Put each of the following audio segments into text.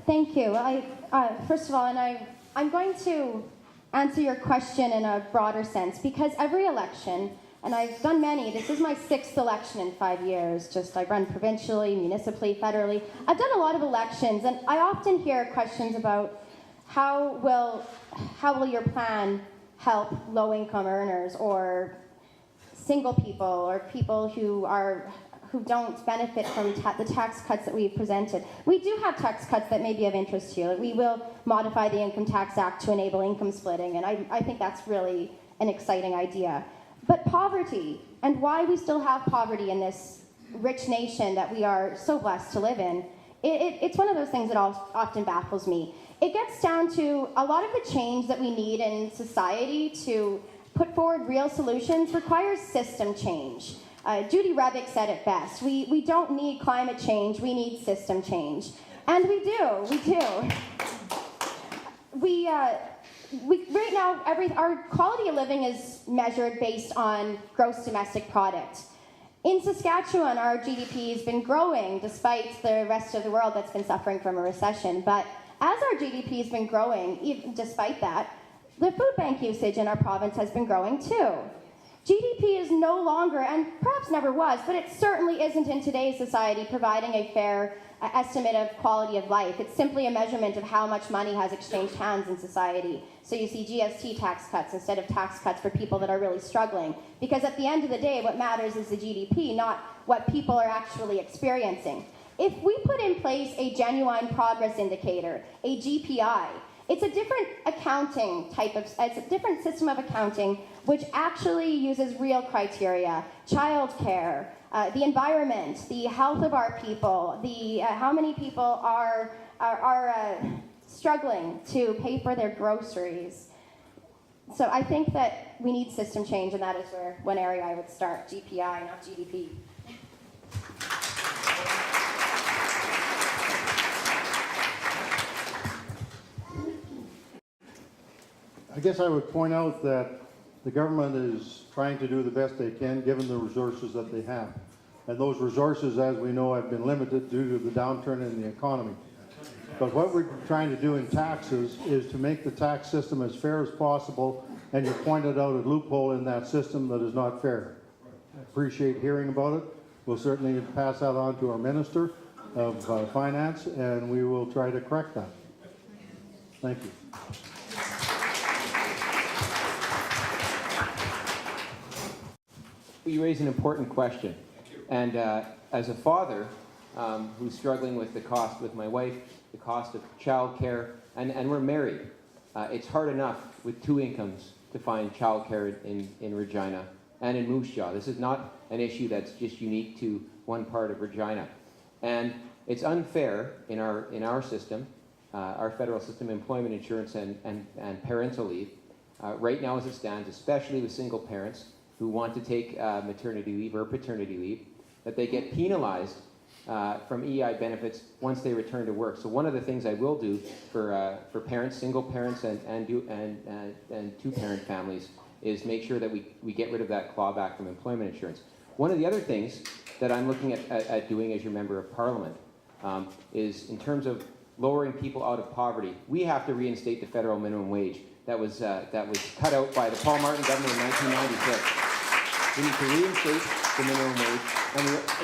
Thank you. First of all, I'm going to answer your question in a broader sense, because every election, and I've done many, this is my 6th election in 5 years, I've run provincially, municipally, federally. I've done a lot of elections, and I often hear questions about how will your plan help low-income earners or single people or people who don't benefit from the tax cuts that we've presented. We do have tax cuts that may be of interest to you. We will modify the Income Tax Act to enable income splitting, and I think that's really an exciting idea. But poverty, and why we still have poverty in this rich nation that we are so blessed to live in, it's one of those things that often baffles me. It gets down to a lot of the change that we need in society to put forward real solutions requires system change. Judy Rebick said it best. We don't need climate change, we need system change. And we do. Right now, our quality of living is measured based on gross domestic product. In Saskatchewan, our GDP has been growing despite the rest of the world that's been suffering from a recession. But as our GDP has been growing, even despite that, the food bank usage in our province has been growing too. GDP is no longer, and perhaps never was, but it certainly isn't in today's society providing a fair estimate of quality of life. It's simply a measurement of how much money has exchanged hands in society. So you see GST tax cuts instead of tax cuts for people that are really struggling. Because at the end of the day, what matters is the GDP, not what people are actually experiencing. If we put in place a genuine progress indicator, a GPI, it's a different it's a different system of accounting which actually uses real criteria, childcare, the environment, the health of our people, how many people are struggling to pay for their groceries. So I think that we need system change, and that is one area I would start, GPI, not GDP. I guess I would point out that the government is trying to do the best they can given the resources that they have. And those resources, as we know, have been limited due to the downturn in the economy. But what we're trying to do in taxes is to make the tax system as fair as possible, and you pointed out a loophole in that system that is not fair. I appreciate hearing about it. We'll certainly pass that on to our Minister of Finance, and we will try to correct that. Thank you. You raise an important question. And as a father who's struggling with the cost with my wife, the cost of childcare, and we're married, it's hard enough with 2 incomes to find childcare in Regina and in Moose Jaw. This is not an issue that's just unique to one part of Regina. And it's unfair in our system, our federal system, employment insurance and parental leave, right now as it stands, especially with single parents who want to take maternity leave or paternity leave, that they get penalized from EI benefits once they return to work. So one of the things I will do for parents, single parents and 2-parent families is make sure that we get rid of that clawback from employment insurance. One of the other things that I'm looking at doing as your Member of Parliament is in terms of lowering people out of poverty. We have to reinstate the federal minimum wage that was cut out by the Paul Martin government in 1996. We need to reinstate the minimum wage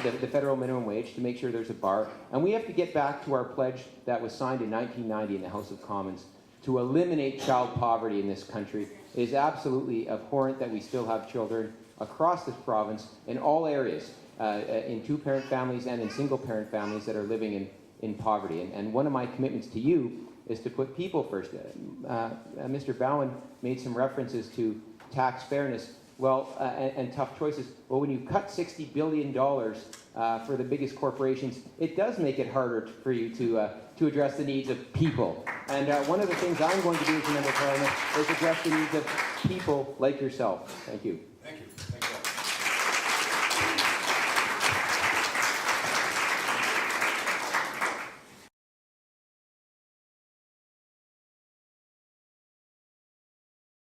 and the federal minimum wage to make sure there's a bar. And we have to get back to our pledge that was signed in 1990 in the House of Commons to eliminate child poverty in this country. It is absolutely abhorrent that we still have children across this province in all areas, in 2-parent families and in single-parent families that are living in poverty. And one of my commitments to you is to put people first. Mr. Boughen made some references to tax fairness. Well, and tough choices. Well, when you cut $60 billion for the biggest corporations, it does make it harder for you to address the needs of people. And one of the things I'm going to do as a Member of Parliament is address the needs of people like yourself. Thank you. Thank you.